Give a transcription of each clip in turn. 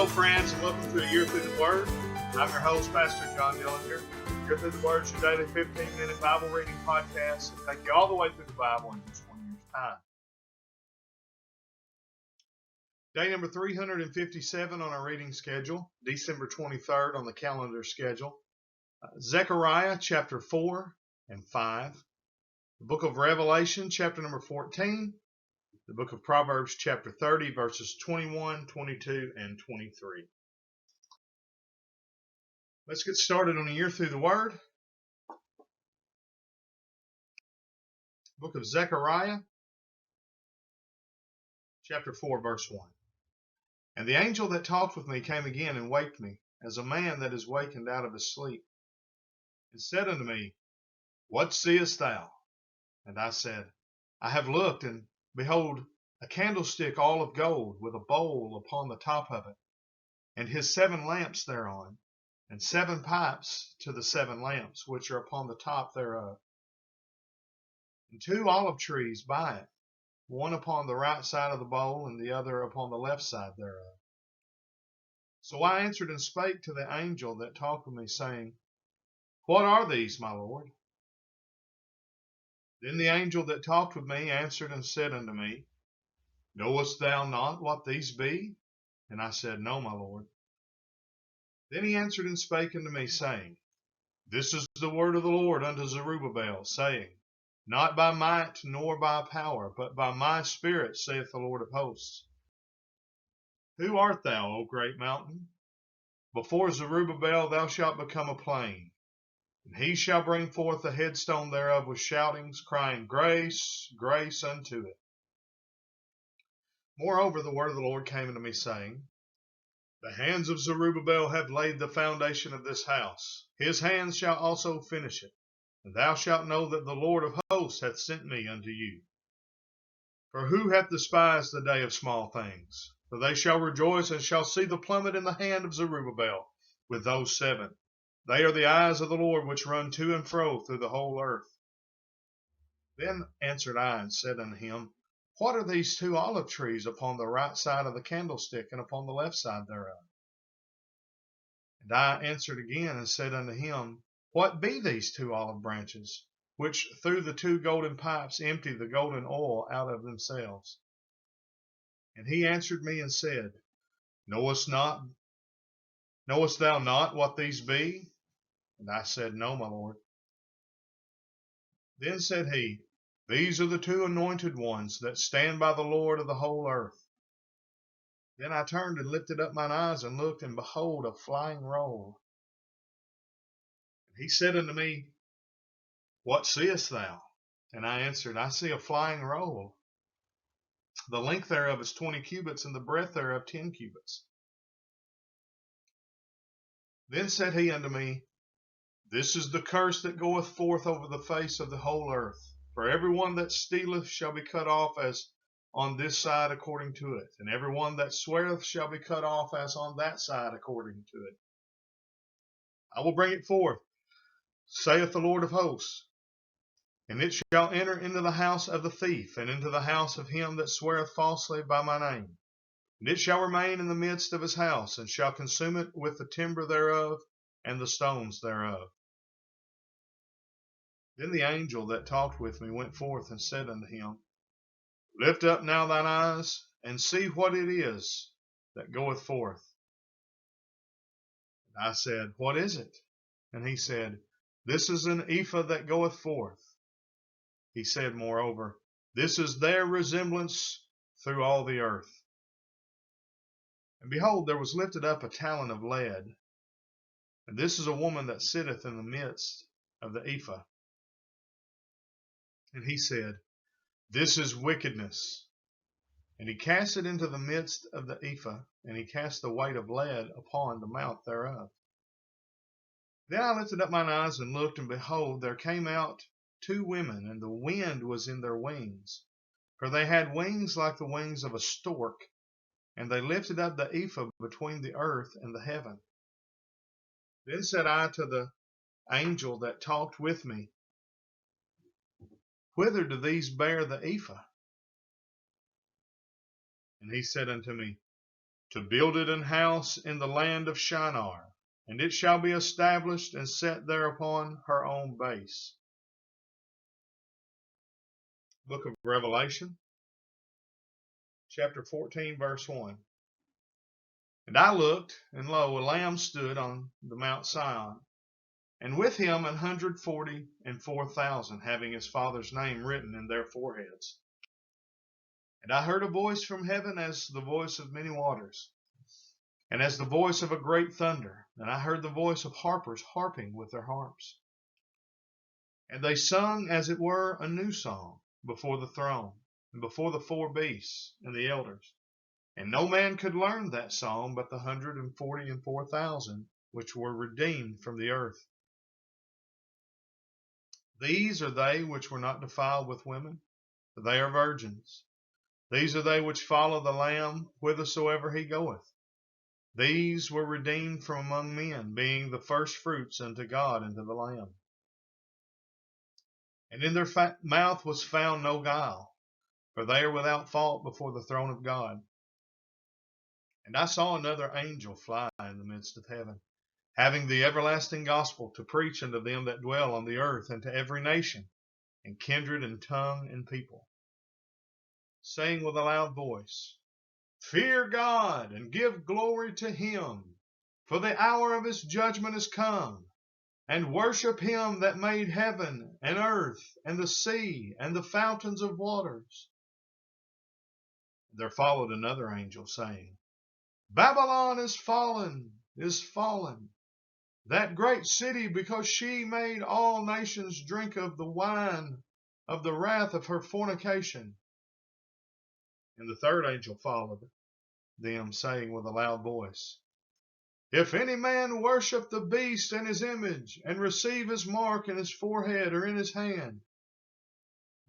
Hello, friends, and welcome to A Year Through the Word. I'm your host, Pastor John Dillinger. Year Through the Word is your daily 15-minute Bible reading podcast that take you all the way through the Bible in just 1 year's time. Day number 357 on our reading schedule, December 23rd on the calendar schedule. Zechariah chapter 4 and 5. The book of Revelation chapter number 14. The book of Proverbs chapter 30 verses 21, 22, and 23. Let's get started on A Year Through the Word. Book of Zechariah chapter 4 verse 1. And the angel that talked with me came again and waked me, as a man that is wakened out of his sleep, and said unto me, What seest thou? And I said, I have looked, and behold, a candlestick all of gold, with a bowl upon the top of it, and his 7 lamps thereon, and 7 pipes to the 7 lamps which are upon the top thereof, and 2 olive trees by it, one upon the right side of the bowl, and the other upon the left side thereof. So I answered and spake to the angel that talked with me, saying, What are these, my Lord? Then the angel that talked with me answered and said unto me, Knowest thou not what these be? And I said, No, my Lord. Then he answered and spake unto me, saying, This is the word of the Lord unto Zerubbabel, saying, Not by might nor by power, but by my spirit, saith the Lord of hosts. Who art thou, O great mountain? Before Zerubbabel thou shalt become a plain, and he shall bring forth the headstone thereof with shoutings, crying, Grace, grace unto it. Moreover, the word of the Lord came unto me, saying, The hands of Zerubbabel have laid the foundation of this house. His hands shall also finish it. And thou shalt know that the Lord of hosts hath sent me unto you. For who hath despised the day of small things? For they shall rejoice and shall see the plummet in the hand of Zerubbabel with those 7. They are the eyes of the Lord which run to and fro through the whole earth. Then answered I and said unto him, What are these 2 olive trees upon the right side of the candlestick and upon the left side thereof? And I answered again and said unto him, What be these 2 olive branches, which through the 2 golden pipes empty the golden oil out of themselves? And he answered me and said, Knowest thou not what these be? And I said, No, my Lord. Then said he, These are the 2 anointed ones that stand by the Lord of the whole earth. Then I turned and lifted up mine eyes and looked, and behold, a flying roll. And he said unto me, What seest thou? And I answered, I see a flying roll. The length thereof is 20 cubits, and the breadth thereof 10 cubits. Then said he unto me, This is the curse that goeth forth over the face of the whole earth. For every one that stealeth shall be cut off as on this side according to it, and every one that sweareth shall be cut off as on that side according to it. I will bring it forth, saith the Lord of hosts, and it shall enter into the house of the thief, and into the house of him that sweareth falsely by my name. And it shall remain in the midst of his house, and shall consume it with the timber thereof, and the stones thereof. Then the angel that talked with me went forth and said unto him, Lift up now thine eyes, and see what it is that goeth forth. And I said, What is it? And he said, This is an ephah that goeth forth. He said, moreover, This is their resemblance through all the earth. And behold, there was lifted up a talent of lead, and this is a woman that sitteth in the midst of the ephah. And he said, This is wickedness. And he cast it into the midst of the ephah, and he cast the weight of lead upon the mouth thereof. Then I lifted up mine eyes and looked, and behold, there came out 2 women, and the wind was in their wings. For they had wings like the wings of a stork, and they lifted up the ephah between the earth and the heaven. Then said I to the angel that talked with me, Whither do these bear the ephah? And he said unto me, to build it an house in the land of Shinar, and it shall be established and set thereupon her own base. Book of Revelation, chapter 14, verse 1. And I looked, and lo, a lamb stood on the Mount Sion, and with him 144,000, having his Father's name written in their foreheads. And I heard a voice from heaven as the voice of many waters, and as the voice of a great thunder. And I heard the voice of harpers harping with their harps. And they sung, as it were, a new song before the throne, and before the four beasts and the elders. And no man could learn that song but the 144,000 which were redeemed from the earth. These are they which were not defiled with women, for they are virgins. These are they which follow the Lamb whithersoever he goeth. These were redeemed from among men, being the firstfruits unto God and to the Lamb. And in their mouth was found no guile, for they are without fault before the throne of God. And I saw another angel fly in the midst of heaven, having the everlasting gospel to preach unto them that dwell on the earth, and to every nation, and kindred, and tongue, and people, saying with a loud voice, Fear God, and give glory to him, for the hour of his judgment is come, and worship him that made heaven, and earth, and the sea, and the fountains of waters. There followed another angel, saying, Babylon is fallen, that great city, because she made all nations drink of the wine of the wrath of her fornication. And the third angel followed them, saying with a loud voice, If any man worship the beast and his image, and receive his mark in his forehead or in his hand,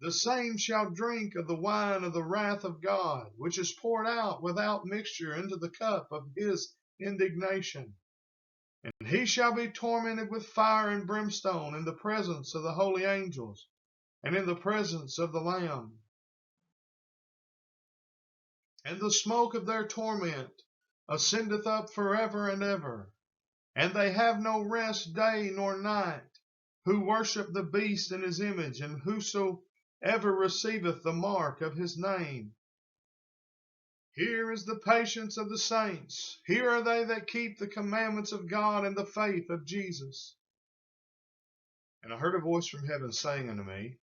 the same shall drink of the wine of the wrath of God, which is poured out without mixture into the cup of his indignation. And he shall be tormented with fire and brimstone in the presence of the holy angels, and in the presence of the Lamb. And the smoke of their torment ascendeth up forever and ever. And they have no rest day nor night, who worship the beast in his image, and whosoever receiveth the mark of his name. Here is the patience of the saints. Here are they that keep the commandments of God and the faith of Jesus. And I heard a voice from heaven saying unto me,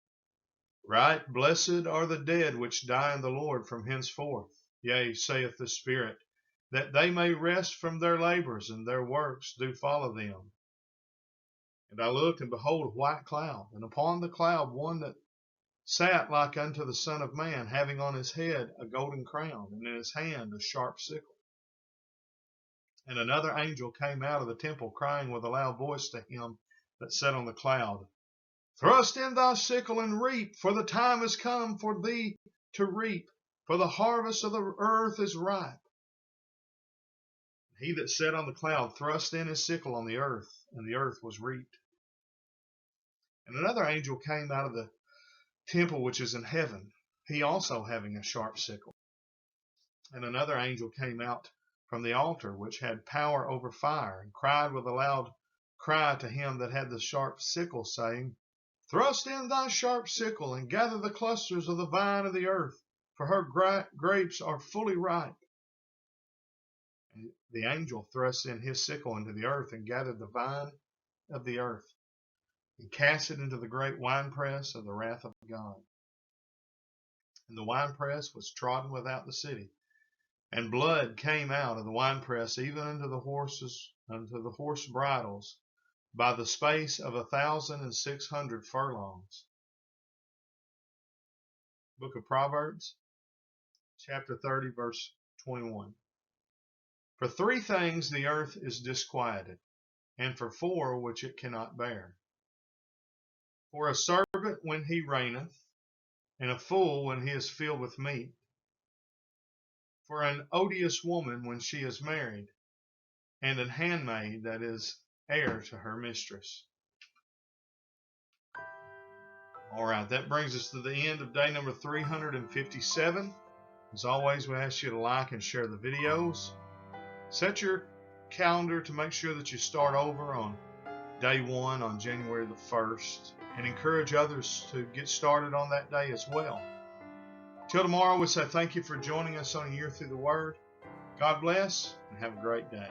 Right, blessed are the dead which die in the Lord from henceforth. Yea, saith the Spirit, that they may rest from their labors, and their works do follow them. And I looked, and behold, a white cloud, and upon the cloud one that sat like unto the Son of Man, having on his head a golden crown, and in his hand a sharp sickle. And another angel came out of the temple, crying with a loud voice to him that sat on the cloud, Thrust in thy sickle and reap, for the time is come for thee to reap, for the harvest of the earth is ripe. He that sat on the cloud thrust in his sickle on the earth, and the earth was reaped. And another angel came out of the temple which is in heaven, he also having a sharp sickle. And another angel came out from the altar which had power over fire, and cried with a loud cry to him that had the sharp sickle, saying, Thrust in thy sharp sickle, and gather the clusters of the vine of the earth, for her grapes are fully ripe. And the angel thrust in his sickle into the earth, and gathered the vine of the earth, and cast it into the great winepress of the wrath of God. And the winepress was trodden without the city, and blood came out of the winepress even unto the horse bridles, by the space of 1,600 furlongs. Book of Proverbs, chapter 30, verse 21. For 3 things the earth is disquieted, and for 4 which it cannot bear. For a servant when he reigneth, and a fool when he is filled with meat. For an odious woman when she is married, and an handmaid that is heir to her mistress. All right, that brings us to the end of day number 357. As always, we ask you to like and share the videos. Set your calendar to make sure that you start over on day 1 on January the 1st, and encourage others to get started on that day as well. Till tomorrow, we say thank you for joining us on A Year Through the Word. God bless, and have a great day.